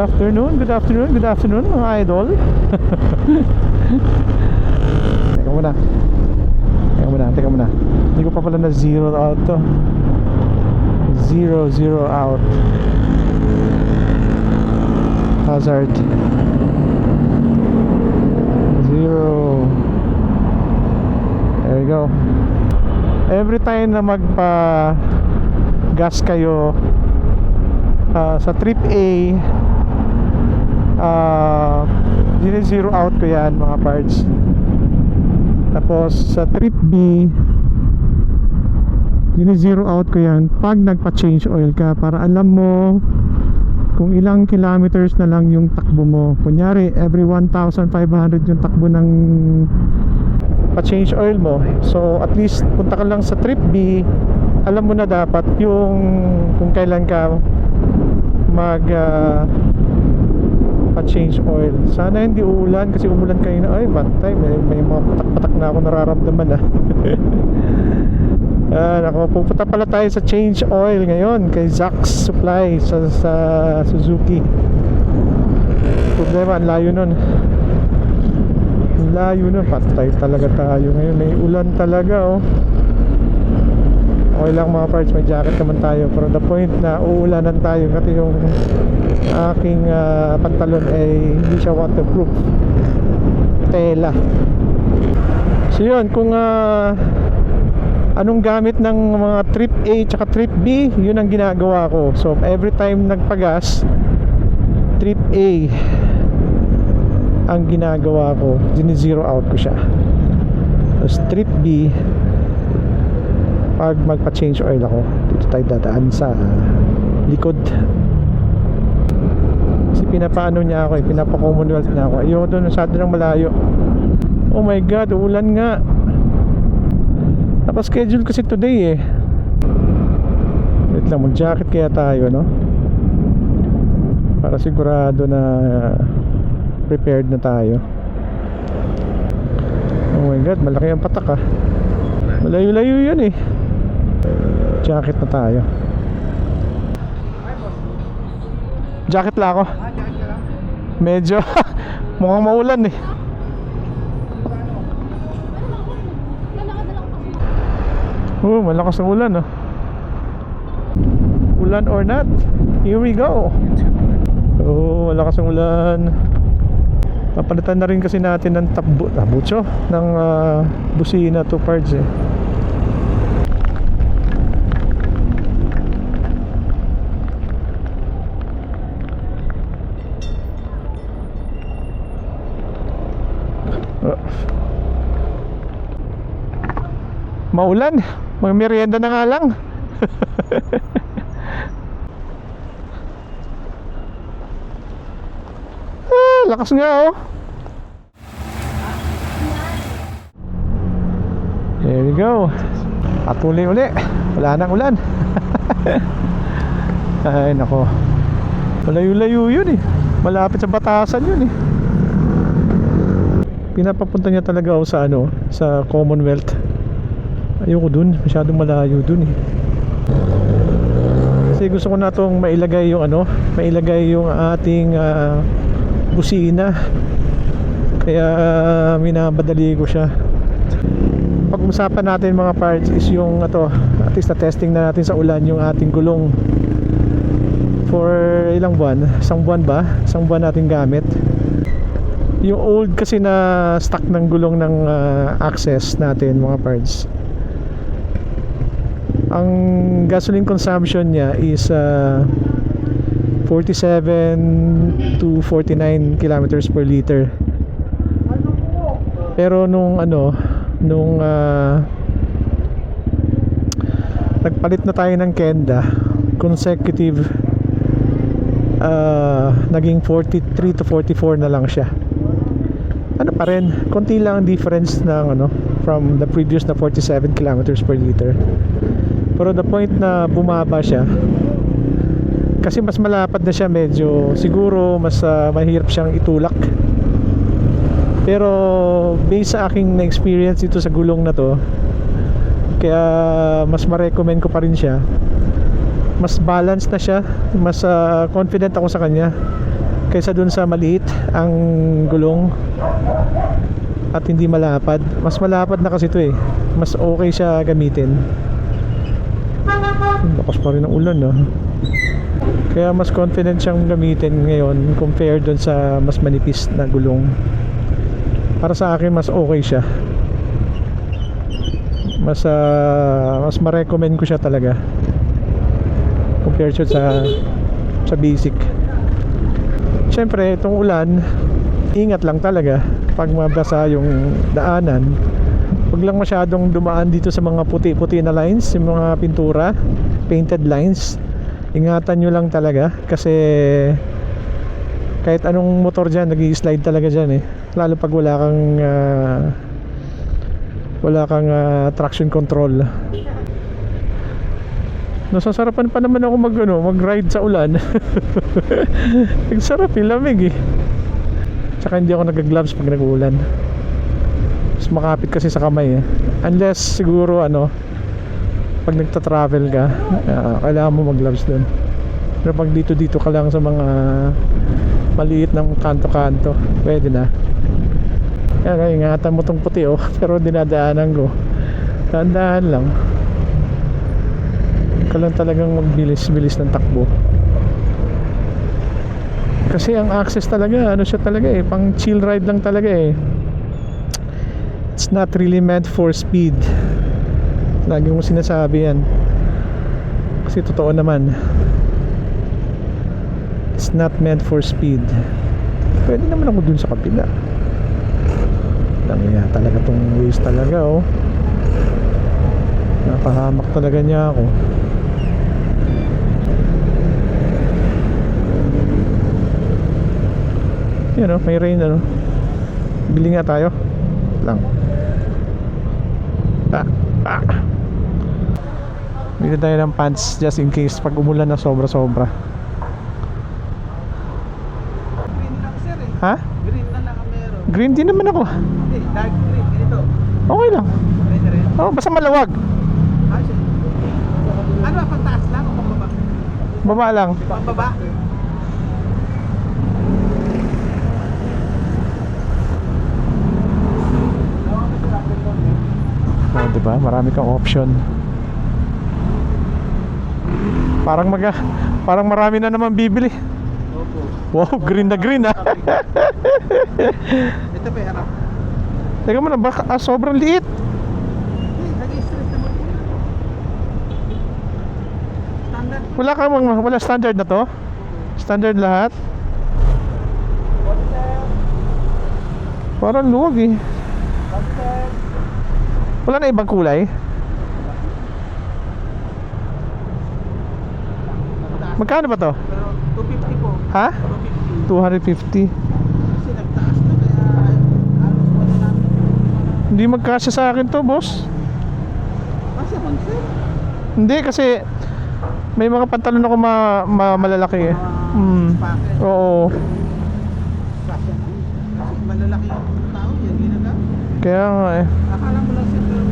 Good afternoon mga idol. Teka muna. Hindi ko pa pala na zero out to. Zero out. Hazard. Zero. There we go. Every time na magpa-gas kayo sa trip A, zero out ko yan mga parts. Tapos sa trip B, zero out ko yan pag nagpa-change oil ka, para alam mo kung ilang kilometers na lang yung takbo mo. Kunyari every 1,500 yung takbo ng pa-change oil mo. So at least punta ka lang sa trip B, alam mo na dapat yung kung kailan ka pa-change oil. Sana hindi uulan, kasi umulan kayo na, ay bantay, may mga patak-patak na ako nararamdaman Nako, pupunta pala tayo sa change oil ngayon kay Zax Supply sa Suzuki. Problema, ang layo nun. Patay talaga tayo ngayon. May ulan talaga Okay lang mga parts, may jacket naman tayo. Pero the point na uulanan tayo, kasi yung aking pantalon ay hindi siya waterproof, tela. So yun, kung anong gamit ng mga trip A tsaka trip B, yun ang ginagawa ko. So every time nagpagas, trip A ang ginagawa ko, zero out ko siya. So trip B, pag magpa-change oil ako, dito tayo dadaan sa likod. Kasi pinapaano niya ako, pinapa-commonwealth na ako. Ayoko doon, masyado ng malayo. Oh my god, ulan nga. Naka-schedule kasi today Wait lang, mag-jacket kaya tayo, no? Para sigurado na prepared na tayo. Oh my god, malaki ang patak Malayo-layo yun Jacket na tayo. Jacket lang ako. Medyo mukhang maulan malakas ang ulan Ulan or not, here we go. Malakas ang ulan. Papalitan na rin kasi natin ng tabutso ng busina, 2 parts Maulan, may merienda na nga lang. Lakas nga There we go. Patuloy uli, wala nang ulan. Ay nako, malayo-layo yun malapit sa batasan yun Pinapapunta niya talaga ako sa sa Commonwealth. Ayoko dun, masyadong malayo dun Kasi gusto ko na itong mailagay yung ating busina. Kaya minabadali ko siya. Pag-usapan natin mga parts is yung at least na testing na natin sa ulan yung ating gulong. For ilang buwan? Isang buwan ba? Isang buwan natin gamit. Yung old kasi na stock ng gulong ng Access natin mga parts, ang gasoline consumption niya is 47 to 49 kilometers per liter. Pero nung nagpalit na tayo ng Kenda, consecutive naging 43 to 44 na lang siya. Pa rin, konti lang ang difference ng from the previous na 47 kilometers per liter. Pero the point na bumaba siya kasi mas malapad na siya, medyo siguro mas mahirap siyang itulak. Pero based sa aking na-experience dito sa gulong na to, kaya mas ma-recommend ko pa rin siya. Mas balanced na siya, mas confident ako sa kanya. kaysa dun sa maliit ang gulong at hindi malapad. Mas malapad na kasi ito eh, mas okay siya gamitin. Lakas pa rin ang ulan, no? Kaya mas confident siyang gamitin ngayon compared dun sa mas manipis na gulong. Para sa akin mas okay siya. Mas ma-recommend ko siya talaga compared siya sa basic. Siyempre itong ulan, ingat lang talaga pag mabasa yung daanan. Huwag lang masyadong dumaan dito sa mga puti-puti na lines, yung mga pintura, painted lines. Ingatan nyo lang talaga kasi kahit anong motor dyan nag-i-slide talaga dyan eh, lalo pag wala kang traction control. Nasasarapan pa naman ako mag-ride sa ulan. Ang sarap, lamig eh. Tsaka hindi ako nag-gloves pag nag-uulan. Mas makapit kasi sa kamay eh. Unless siguro pag nagta-travel ka, kailangan mo mag-gloves dun. Pero pag dito ka lang sa mga maliit ng kanto-kanto, pwede na. Yan, ingatan mo tong puti pero dinadaanan ko. Dahan-dahan lang. Ka lang talagang magbilis-bilis ng takbo. Kasi ang access talaga, siya talaga eh, pang chill ride lang talaga eh. It's not really meant for speed. Lagi mo sinasabi yan. Kasi totoo naman. It's not meant for speed. Pwede naman ako dun sa kabila. Lang talaga tong ways talaga napahamak talaga niya ako. Yan may rain bili nga tayo lang. Bili tayo ng pants just in case pag umulan na sobra-sobra. Green lang sir eh. Ha? Green na lang ang meron. Green din naman ako. Hindi, dark green. Ganito. Okay lang. Pwede rin. Basta malawag. Sir. Ano ba, pagtaas lang o pambaba? Baba lang. Pambaba? Diba? Marami kang option. Parang marami na naman bibili. Opo. Wow, green na green Ito pa harap. Teka mo na, sobrang liit. Hindi, nag-i-stress naman po. Standard. Wala standard na to? Standard lahat? Parang luwag eh. Wala na ibang kulay? Magkano ba to? Pero 250 po. Ha? 250. 250. Kasi nagtaas na kaya halos wala namin. Hindi magkasya sa akin to, boss. Kasi man sir. Hindi kasi may mga pantalon ako malalaki eh. Packet. Oo. Kasi malalaki yung tao yan ginagamit. Kaya nga eh. Akala mo lang sir, pero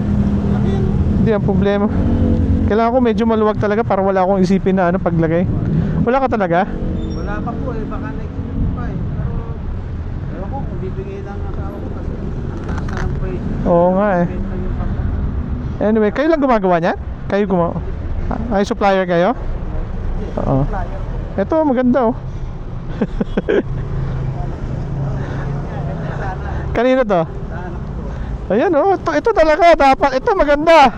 laki yan. Hindi ang problema. Kailangan ko medyo maluwag talaga para wala akong isipin na paglagay. Wala ka talaga? Wala pa po eh, baka next week pa eh. Pero ewan ko kung bibigay ng asawa ko kasi ang taas na ng price. Oo nga eh. Benta yung papa. Anyway, kayo lang gumagawa niyan? Kayo gumawa? Ay, supplier kayo? Oo. Flyer po. Ito, maganda oh. Kanino to? Sana po. Ayan oh, ito talaga dapat. Ito maganda.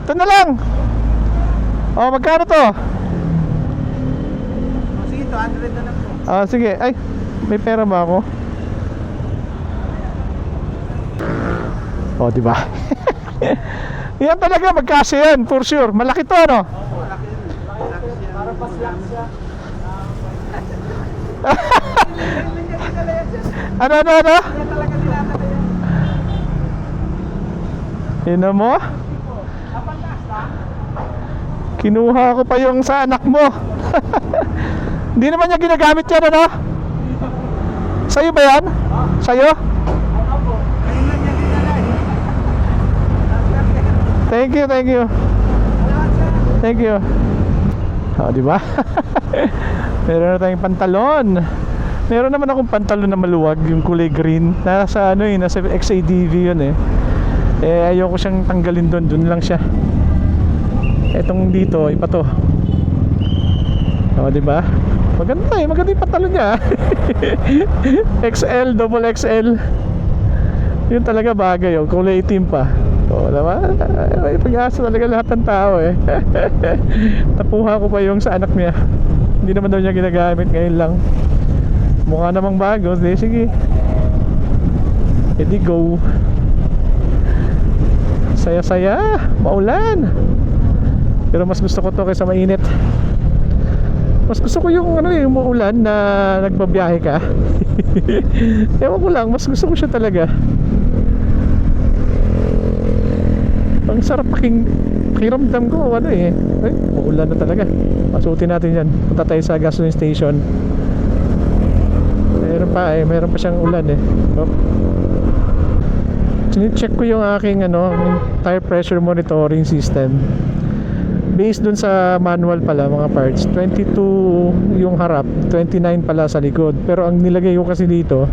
Ito na lang. Oh, magkano to? Oh, sige, 200 na lang po. Ah, sige. Ay, may pera ba ako? Oh, di ba? Yan talaga magkasya yan, for sure. Malaki to, ano? Opo, laki yun. Laki siya. Para paslak siya. Ano? Kaya talaga nilatala yan. Ino mo? Napantas na? Kinuha ko pa yung sa anak mo. Hindi naman niya ginagamit yan, ano? Sa'yo ba yan? Sa'yo? Ano po? Ayun lang yan dinala eh. Thank you. Salamat sir. Thank you. O, di ba? Meron na tayong pantalon. Meron naman akong pantalon na maluwag, yung kulay green. Nasa ano eh, nasa XADV yun eh. Eh ayoko siyang tanggalin doon, doon lang siya. Etong dito, iba to. O, di ba? Maganda eh, maganda yung pantalon niya. XL, double XL. Yun talaga bagay, oh. Kulay itim pa. O, diba? May pag-asa talaga lahat ng tao eh. Tapuha ko pa yung sa anak niya. Hindi naman daw niya ginagamit, ngayon lang. Mukha namang bago, sige. Edi go. Saya-saya, maulan. Pero mas gusto ko to kaysa mainit. Mas gusto ko yung ano, yung maulan na nagbabiyahe ka. Ewan ko lang, mas gusto ko siya talaga. Ang sarap pakiramdam ko, ano eh. Ay, maulan na talaga. Pasutin natin yan. Punta tayo sa gasoline station. Meron pa siyang ulan eh. Oh. Check ko yung aking tire pressure monitoring system. Based dun sa manual pala mga parts, 22 yung harap, 29 pala sa likod. Pero ang nilagay ko kasi dito,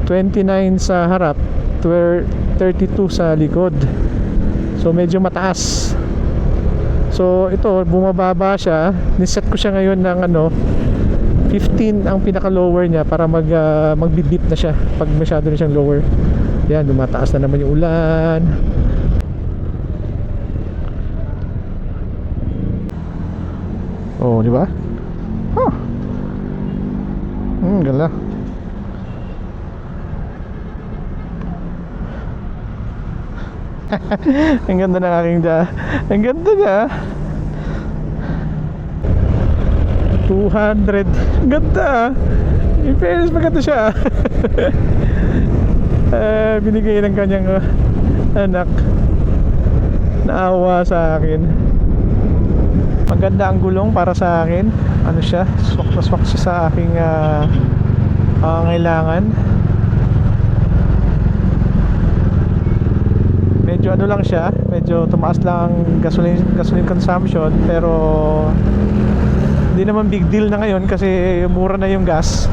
29 sa harap, 32 sa likod. So medyo mataas. So ito, bumababa siya. Niset ko siya ngayon ng 15 ang pinaka lower niya para magbibip na siya pag masyado na siyang lower. Yan, lumataas na naman yung ulan. Oh, di ba? Huh. Gala. Ang ganda ng aking ang ganda niya. 200. Ganda. In fairness, maganda siya. Binigay ng kanyang anak. Naawa sa akin. Maganda ang gulong para sa akin. Ano siya? Swak na swak siya sa aking kailangan. Medyo ano lang siya, medyo tumaas lang ang gasoline consumption, pero hindi naman big deal na ngayon kasi mura na yung gas.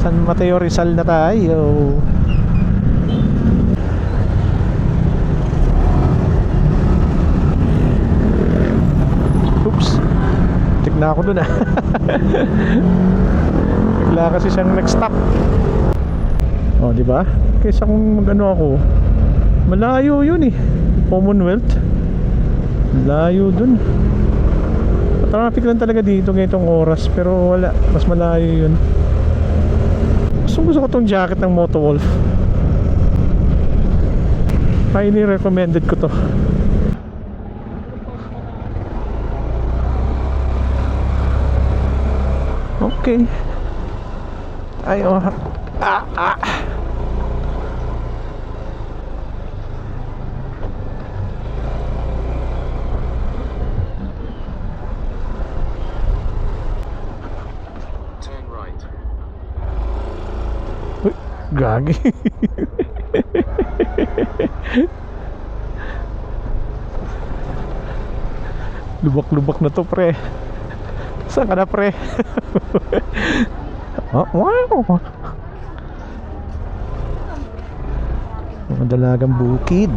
San Mateo Rizal na tayo. Oops, tignan ako dun bigla kasi siyang nag-stop. Oh, di ba? Kaysa kung mag-ano ako, malayo yun eh. Commonwealth, malayo dun. Traffic lang talaga dito ngayong oras, pero wala, mas malayo yun. Gusto ko tong jacket ng Motowolf. Highly recommended ko to. Okay. Ay, oh. Gagi. Lubak-lubak na to, pre. Saan ka na, pre? Oh, wow. Mga dalagang bukid.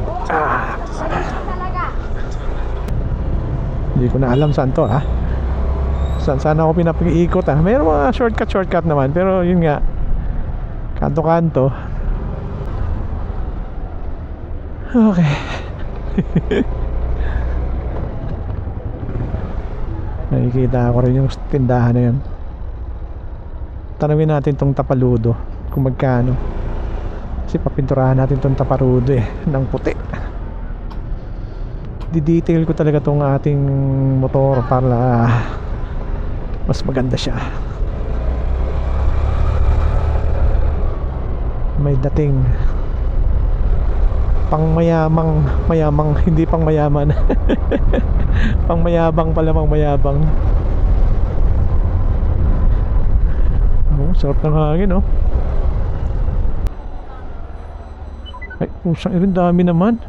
Hindi ko na alam saan to, ha. Saan ako pinapag-iikot, ha. Mayroon mga shortcut naman, pero yun nga, kanto-kanto. Okay. Nakikita ko rin yung tindahan na yun. Tanawin natin tong Tapaludo kung magkano. Kasi papinturahan natin tong Tapaludo ng puti. Di-detail ko talaga tong ating motor para mas maganda siya. May dating pangmayamang, hindi pang mayaman. Pangmayabang pala, pangmayabang. Oh, sarap ng hangin, oh. Ay, pusang irin, dami naman.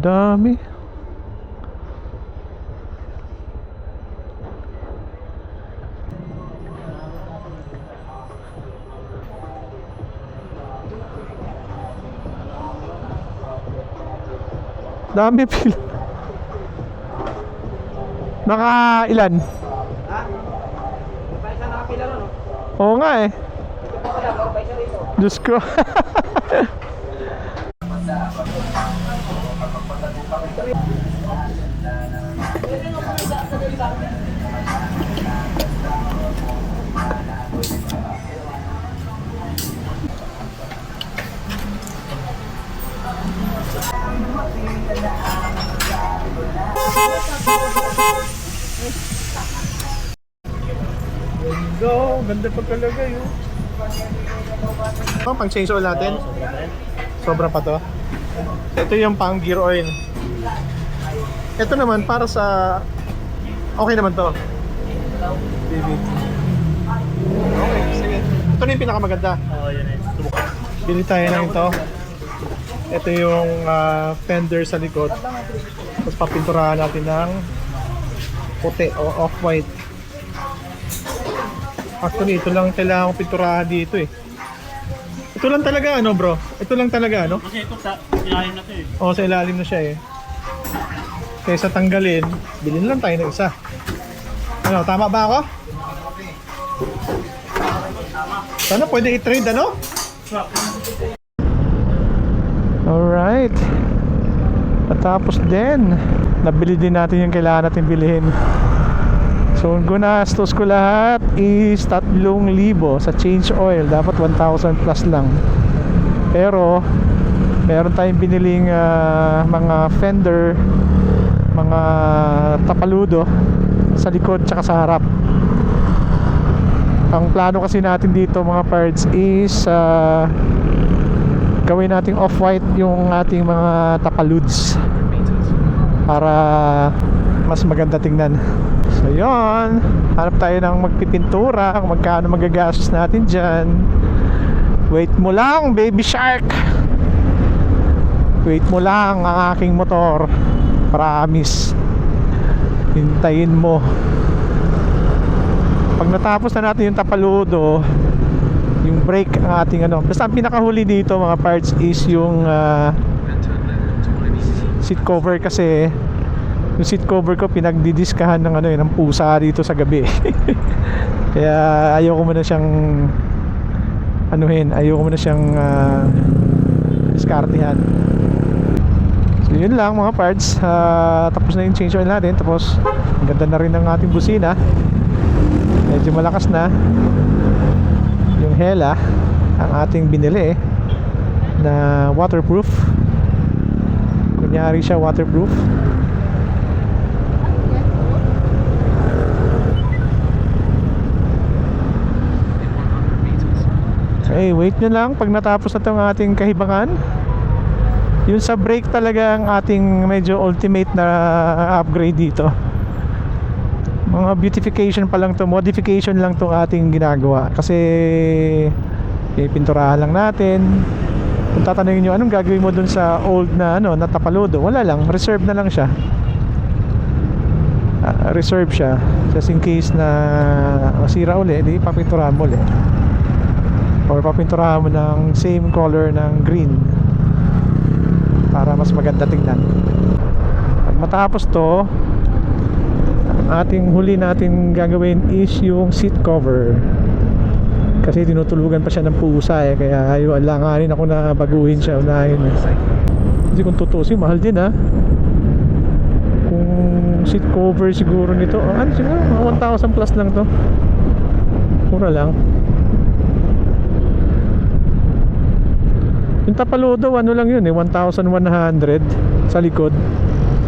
Dami. Dami pila. Naka ilan? Ha? Pa isa nakapila ron, no? Oo nga eh. Pa isa rito. Diyos ko. Go, ganda pagkalagay oh. Pang change oil natin? Sobra pa to. Ito yung pang gear oil. Ito naman para sa... Okay naman to. Baby. Okay, sige. Ito na yung pinakamaganda. Oo, yun eh. Subukan. Bili tayo ng ito. Ito yung fender sa likod. Tapos papinturahan natin ng puti o off-white. Actually, ito lang kailangan kong pinturahan dito eh. Ito lang talaga ano bro? Ito lang talaga ano? Kasi ito sa ilalim na ito eh. Oo, sa ilalim na siya eh. Kaysa tanggalin, bilhin lang tayo ng isa. Ano, tama ba ako? Sana pwede i-trade ano? Alright. At tapos din, nabili din natin yung kailangan natin bilhin. So, ang gunastos ko lahat is 3,000 sa change oil. Dapat 1,000 plus lang. Pero, meron tayong biniling mga fender, mga tapaludo sa likod tsaka sa harap. Ang plano kasi natin dito mga parts is gawin nating off-white yung ating mga tapaluds para mas maganda tingnan. So yun, hanap tayo ng magpipintura, kung magkano magagastos natin dyan. Wait mo lang baby shark. Wait mo lang ang aking motor. Promise. Hintayin mo. Pag natapos na natin yung tapaludo, yung brake ang ating ano. Basta ang pinakahuli dito mga parts is yung seat cover kasi yung seat cover ko pinagdidiskahan ng ano ng pusa dito sa gabi. Kaya ayoko muna siyang ayoko muna siyang diskartehan. So yun lang mga parts. Tapos na yung change oil natin. Tapos ang ganda na rin ng ating busina. Medyo malakas na yung Hella ang ating binili na waterproof. Kunyari siya waterproof. Okay, wait nyo lang pag natapos na itong ating kahibangan. Yung sa brake talaga ang ating medyo ultimate na upgrade dito. Mga beautification pa lang to, modification lang tong ating ginagawa. Kasi pinturahan lang natin. Kung tatanungin nyo anong gagawin mo dun sa old na na tapaludo, wala lang, reserve na lang siya. Reserve siya just in case na masira uli, di papinturahan mo ulit. Or papinturahan mo ng same color ng green para mas maganda tingnan. Pag matapos to, ang ating huli natin gagawin is yung seat cover. Kasi tinutulugan pa siya ng pusa eh. Kaya langanin ako na baguhin siya, unahin. Kasi kung tutusin, mahal din ha. Kung seat cover siguro nito, ano siguro, mga 1,000 plus lang to. Mura lang. Yung tapaludo, ano lang yun eh, 1,100 sa likod,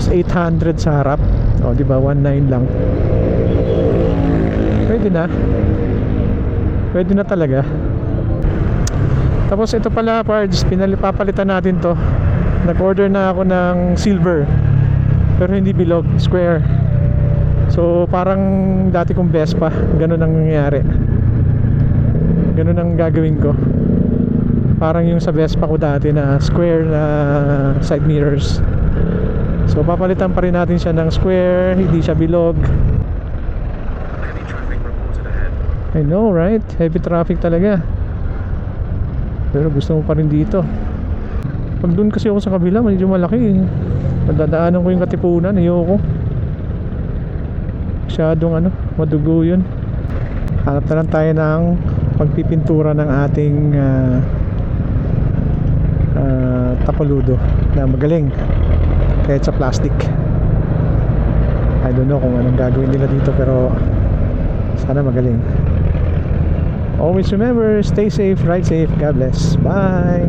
800 sa harap. O, di ba? 1,900 lang. Pwede na. Pwede na talaga. Tapos ito pala parts, papalitan natin to. Nag-order na ako ng silver, pero hindi bilog, square. So parang dati kong Vespa, ganun ang nangyayari. Ganun ang gagawin ko. Parang yung sa Vespa ko dati na square na side mirrors. So papalitan pa rin natin siya ng square, hindi siya bilog. I know, right? Heavy traffic talaga. Pero gusto mo pa rin dito. Pag doon kasi ako sa kabila, medyo malaki eh. Madadaanan ko yung Katipunan, ayoko. Masyadong ano, madugo yun. Hanap na lang tayo ng pagpipintura ng ating tapaludo na magaling kahit sa plastic. I don't know kung anong gagawin nila dito, pero sana magaling. Always remember, stay safe, ride safe, God bless, bye.